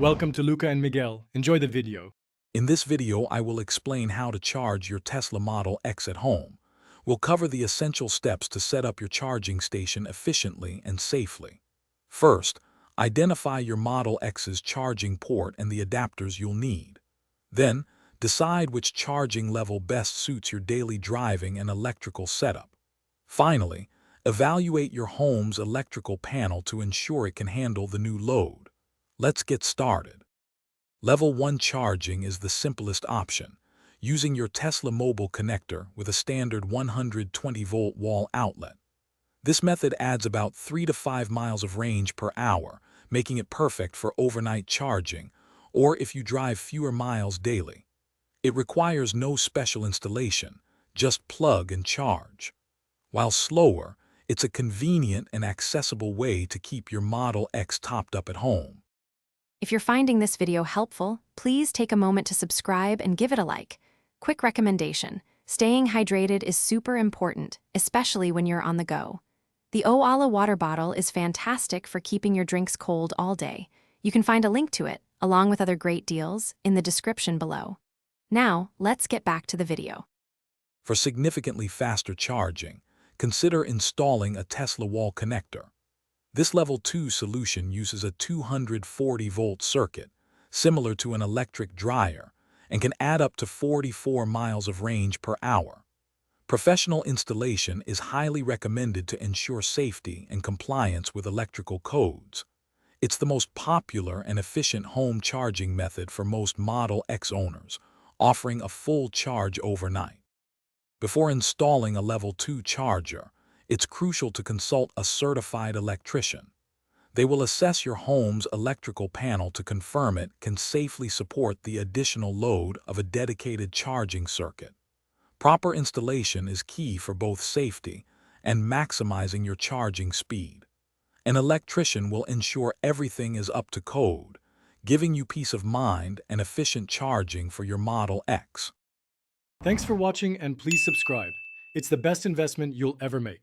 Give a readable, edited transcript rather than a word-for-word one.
Welcome to Luca and Miguel. Enjoy the video. In this video, I will explain how to charge your Tesla Model X at home. We'll cover the essential steps to set up your charging station efficiently and safely. First, identify your Model X's charging port and the adapters you'll need. Then, decide which charging level best suits your daily driving and electrical setup. Finally, evaluate your home's electrical panel to ensure it can handle the new load. Let's get started. Level 1 charging is the simplest option, using your Tesla mobile connector with a standard 120-volt wall outlet. This method adds about 3 to 5 miles of range per hour, making it perfect for overnight charging, or if you drive fewer miles daily. It requires no special installation, just plug and charge. While slower, it's a convenient and accessible way to keep your Model X topped up at home. If you're finding this video helpful, please take a moment to subscribe and give it a like. Quick recommendation: staying hydrated is super important, especially when you're on the go. The Oala water bottle is fantastic for keeping your drinks cold all day. You can find a link to it, along with other great deals, in the description below. Now, let's get back to the video. For significantly faster charging, consider installing a Tesla wall connector. This Level 2 solution uses a 240-volt circuit, similar to an electric dryer, and can add up to 44 miles of range per hour. Professional installation is highly recommended to ensure safety and compliance with electrical codes. It's the most popular and efficient home charging method for most Model X owners, offering a full charge overnight. Before installing a Level 2 charger, it's crucial to consult a certified electrician. They will assess your home's electrical panel to confirm it can safely support the additional load of a dedicated charging circuit. Proper installation is key for both safety and maximizing your charging speed. An electrician will ensure everything is up to code, giving you peace of mind and efficient charging for your Model X. Thanks for watching and please subscribe. It's the best investment you'll ever make.